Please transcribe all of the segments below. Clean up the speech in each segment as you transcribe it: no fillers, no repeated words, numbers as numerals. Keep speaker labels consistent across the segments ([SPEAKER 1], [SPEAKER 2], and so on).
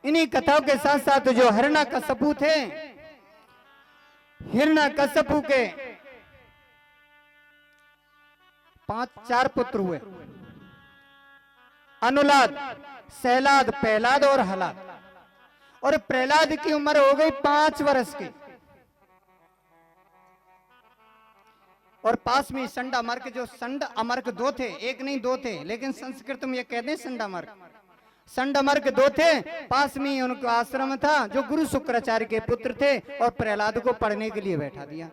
[SPEAKER 1] इन्हीं कथाओं के साथ साथ जो हिरण्यकश्यपु थे, हिरण्यकश्यपु के 4 पुत्र हुए, अनुलाद, सहलाद, प्रहलाद और हलाद। और प्रहलाद की उम्र हो गई 5 वर्ष की। और पास में संडामर्क, जो संड अमर्क 2 थे, एक नहीं 2 थे, लेकिन संस्कृत में ये कहते हैं संडामर्क। संडामर्क 2 थे, पास में उनका आश्रम था, जो गुरु शुक्राचार्य के पुत्र थे। और प्रहलाद को पढ़ने के लिए बैठा दिया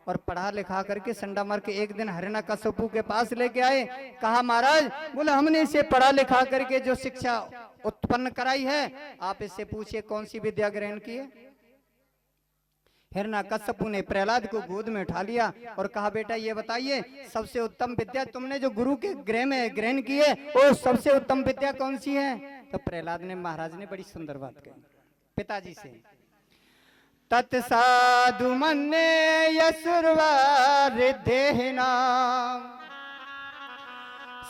[SPEAKER 1] और पढ़ा लिखा करके संडामर्क एक दिन हिरण्यकश्यपु के पास लेके आए। कहा महाराज, बोले हमने इसे पढ़ा लिखा करके जो शिक्षा उत्पन्न कराई है, आप इससे पूछिए कौन सी विद्या ग्रहण की है। हिरण्यकश्यपु ने प्रहलाद को गोद में उठा लिया और कहा बेटा ये बताइए, सबसे उत्तम विद्या तुमने जो गुरु के गृह में ग्रहण की है, वो सबसे उत्तम विद्या कौन सी है। तो प्रहलाद ने, महाराज ने बड़ी सुंदर बात कही पिताजी से। तत्साधु मन्ये यसुर्वा रिद्धेनाम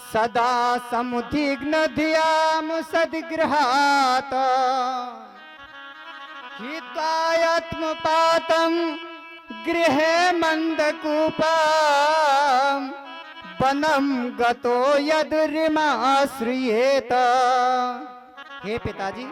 [SPEAKER 1] सदा समुद्विग्न धियाम सद्गृहात् हितायत्मपातं गृहे मंदकूपं वनं गतो यदुरिमाश्रियेत। हे पिताजी,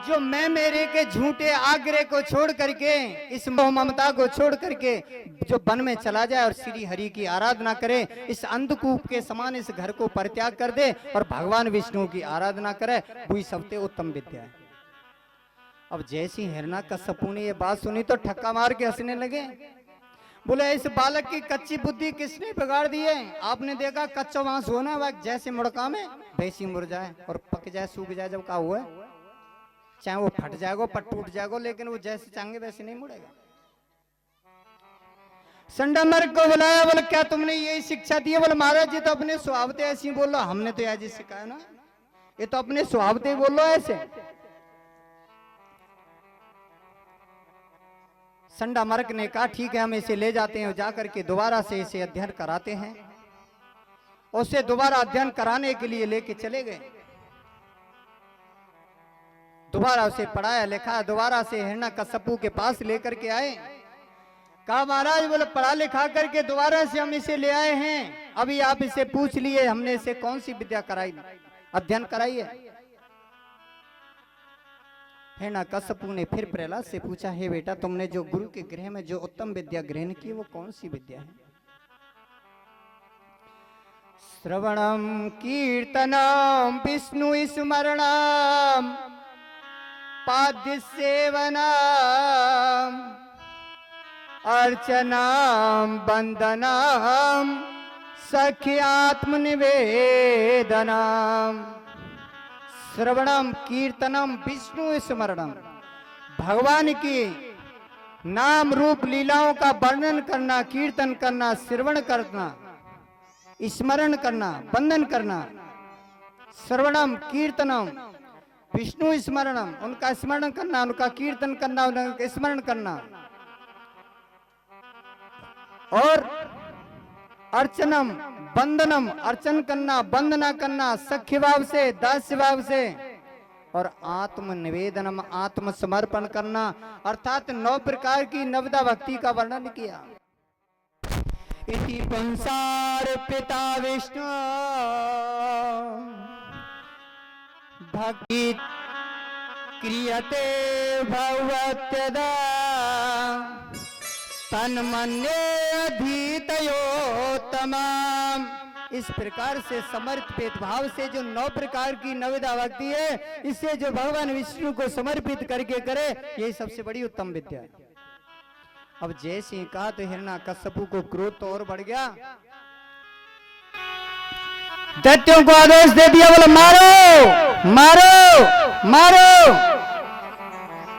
[SPEAKER 1] जो मैं मेरे के झूठे आग्रह को छोड़ करके, इस मोह ममता को छोड़ करके जो वन में चला जाए और श्री हरि की आराधना करे, इस अंधकूप के समान इस घर को परित्याग कर दे और भगवान विष्णु की आराधना करे, वही सबसे उत्तम विद्या है। अब जैसी हिरण्यकश्यपु ने ये बात सुनी तो ठक्का मार के हंसने लगे। बोले इस बालक की कच्ची बुद्धि किसने बिगाड़ दी है। आपने देखा कच्चा बांस हो ना, जैसे मुड़का में वैसी मुरझाए और पक जाए, सूख जाए, जब का हुआ है, चाहे वो फट जाएगा, पट टूट जाएगा, लेकिन वो जैसे चाहेंगे वैसे नहीं मुड़ेगा। संडामर्क को बुलाया, बोले क्या तुमने यही शिक्षा दी है। बोले महाराज जी तो अपने स्वभाव से ऐसे ही बोल लो, हमने तो ऐसे सिखाया ना, ये तो अपने स्वभाव से बोल लो ऐसे। संडामर्क ने कहा ठीक है, हम इसे ले जाते हैं, जाकर के दोबारा से इसे अध्ययन कराते हैं। उसे दोबारा अध्ययन कराने के लिए लेके चले गए, दोबारा उसे पढ़ाया लिखा, दोबारा से हिरण्यकश्यपु के पास लेकर के आए। कहा महाराज, बोले पढ़ा लिखा करके दोबारा से हम इसे ले आए हैं, अभी आप इसे पूछ लिए हमने इसे कौन सी विद्या कराई, अध्ययन कराई है। हिरण्यकश्यपु ने फिर प्रहलाद से पूछा, हे बेटा तुमने जो गुरु के गृह में जो उत्तम विद्या ग्रहण की वो कौन सी विद्या है। श्रवणम कीर्तनम विष्णु स्मरणम पाद्य सेवनम अर्चनाम वंदनम सख्यात्मनिवेदनम। श्रवणम कीर्तनम विष्णु स्मरणम, भगवान की नाम रूप लीलाओं का वर्णन करना, कीर्तन करना, श्रवण करना, स्मरण करना, वंदन करना। श्रवणम कीर्तनम विष्णु स्मरणम, उनका स्मरण करना, उनका कीर्तन करना, उनका स्मरण करना। और अर्चनम वंदनम, अर्चन करना, वंदना करना सख्य भाव से, दास्य भाव से। और आत्म निवेदनम, आत्म समर्पण करना, अर्थात 9 प्रकार की नवदा भक्ति का वर्णन किया। इति पंसार पिता विष्णु भक्ति क्रियते भगवत्यदा तन्मन्ये अधीतयोत्तमम्। इस प्रकार से समर्पित भाव से जो 9 प्रकार की नवदा भक्ति है, इससे जो भगवान विष्णु को समर्पित करके करे, यही सबसे बड़ी उत्तम विद्या है। अब जैसे ही कहा तो हिरण्यकश्यपु को क्रोध तो और बढ़ गया, दैत्यों को आदेश दे दिया, बोले मारो मारो मारो।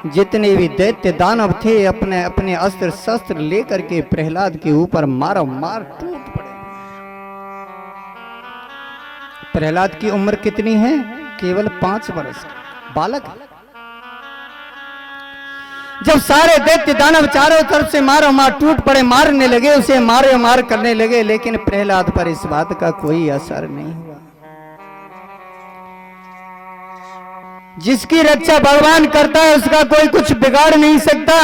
[SPEAKER 1] जितने भी दैत्य दानव थे अपने अपने अस्त्र शस्त्र लेकर के प्रहलाद के ऊपर मारो मार टूट पड़े। प्रहलाद की उम्र कितनी है, केवल 5 वर्ष बालक। जब सारे दैत्य दानव चारों तरफ से मारो मार टूट पड़े, मारने लगे, उसे मारे मार करने लगे, लेकिन प्रहलाद पर इस बात का कोई असर नहीं हुआ। जिसकी रक्षा भगवान करता है उसका कोई कुछ बिगाड़ नहीं सकता,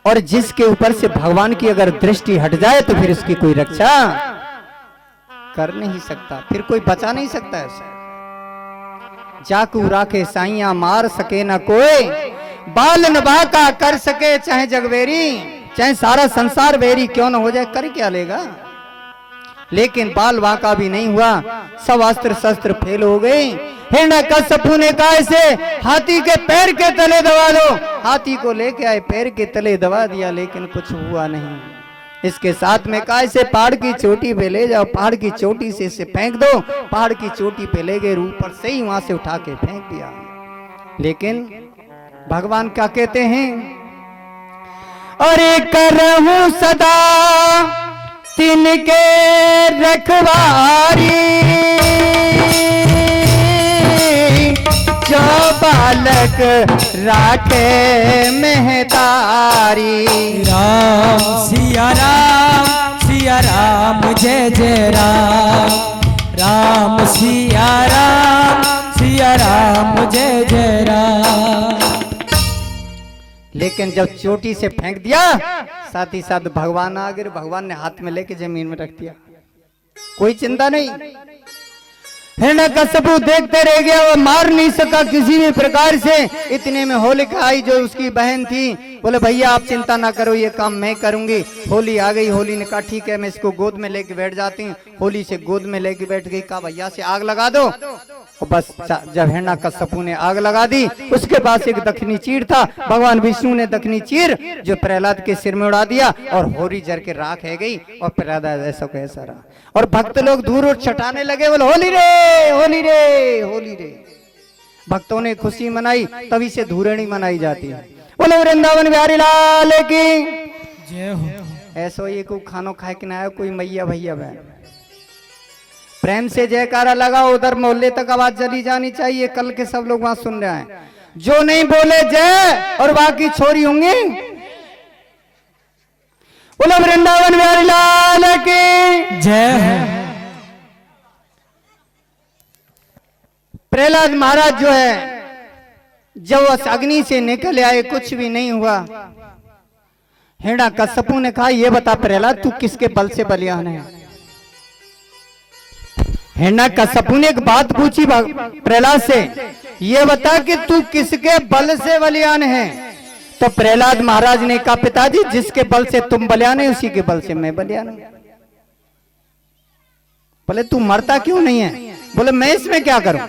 [SPEAKER 1] और जिसके ऊपर से भगवान की अगर दृष्टि हट जाए तो फिर उसकी कोई रक्षा कर नहीं सकता, फिर कोई बचा नहीं सकता है। जाकू राखे साइया मार सके ना कोई, बाल नभा का कर सके चाहे जगवेरी, चाहे सारा संसार वेरी क्यों ना हो जाए कर क्या लेगा। लेकिन बाल वाका भी नहीं हुआ, सब अस्त्र शस्त्र फेल हो गए। हिरण्यकश्यप ने कहा इसे हाथी के पैर के तले दबा दो, हाथी को लेके आए पैर के तले दबा दिया, लेकिन कुछ हुआ नहीं। इसके साथ में कहा इसे पहाड़ की चोटी पे ले जाओ, पहाड़ की चोटी से इसे फेंक दो, पहाड़ की चोटी पे ले गए, ऊपर से ही वहां से उठा के फेंक दिया। लेकिन भगवान क्या कहते हैं, अरे करहूं सदा तिनके रखवारी, जो बालक राखे महतारी।
[SPEAKER 2] राम सिया राम जय जय राम, राम सिया राम जय जय राम।
[SPEAKER 1] लेकिन जब चोटी से फेंक दिया, साथ ही साथ भगवान आ गए, भगवान ने हाथ में लेके जमीन में रख दिया, कोई चिंता नहीं। हिरण्यकश्यप देखते रह गया, वो मार नहीं सका किसी भी प्रकार से। इतने में होलिका आई जो उसकी बहन थी, बोले भैया आप चिंता ना करो, ये काम मैं करूंगी। होली आ गई, होली ने कहा ठीक है मैं इसको गोद में लेके बैठ जाती हूँ। होली से गोद में लेके बैठ गई, कहा भैया से आग लगा दो। और बस जब हिरण्यकश्यप ने आग लगा दी, उसके पास एक दक्षिणी चीर था, भगवान विष्णु ने दक्षिणी चीर जो प्रहलाद के सिर में उड़ा दिया, और होरी जर के राख है गई, और प्रहलाद ऐसा कैसा रहा। और भक्त लोग दूर छटाने लगे, बोले होली रे होली रे होली रे। भक्तों ने खुशी मनाई, तभी से धूरणी मनाई जाती है। बोले वृंदावन बिहारी लाल की
[SPEAKER 2] जय हो।
[SPEAKER 1] ऐसो ये को खानो खाए के ना आया कोई मैया भैया बहन, प्रेम से जयकारा लगाओ, उधर मोहल्ले तक आवाज चली जानी चाहिए, कल के सब लोग वहां सुन रहे हैं। जो नहीं बोले जय और बाकी छोरी होंगी। बोलो वृंदावन बिहारी लाल की
[SPEAKER 2] जय हो।
[SPEAKER 1] प्रहलाद महाराज जो है जब उस अग्नि से निकल आए, कुछ भी नहीं हुआ। हिरण्यकश्यप ने कहा ये बता प्रहलाद तू किसके बल से बलियान है। हिरण्यकश्यप ने एक बात पूछी प्रहलाद से, ये बता कि तू किसके बल से बलियान है। तो प्रहलाद महाराज ने कहा पिताजी जिसके बल से तुम बलियान है उसी के बल से मैं बलियान हूं। बोले तू मरता क्यों नहीं है। बोले मैं इसमें क्या करूं,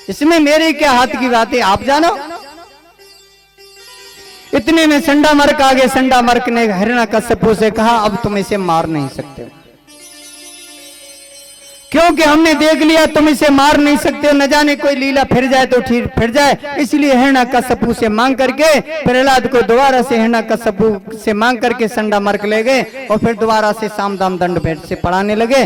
[SPEAKER 1] इसमें मेरे क्या हाथ की बात है, आप जानो। इतने में संडामर्क आ गए। संडामर्क ने हिरण्यकश्यप से कहा अब तुम इसे मार नहीं सकते हो, क्योंकि हमने देख लिया तुम इसे मार नहीं सकते हो, न जाने कोई लीला फिर जाए तो ठीक फिर जाए। इसलिए हिरण्यकश्यप से मांग करके प्रहलाद को दोबारा से हिरण्यकश्यप से मांग करके संडामर्क ले गए, और फिर दोबारा से साम दाम दंड भेंट से पढ़ाने लगे।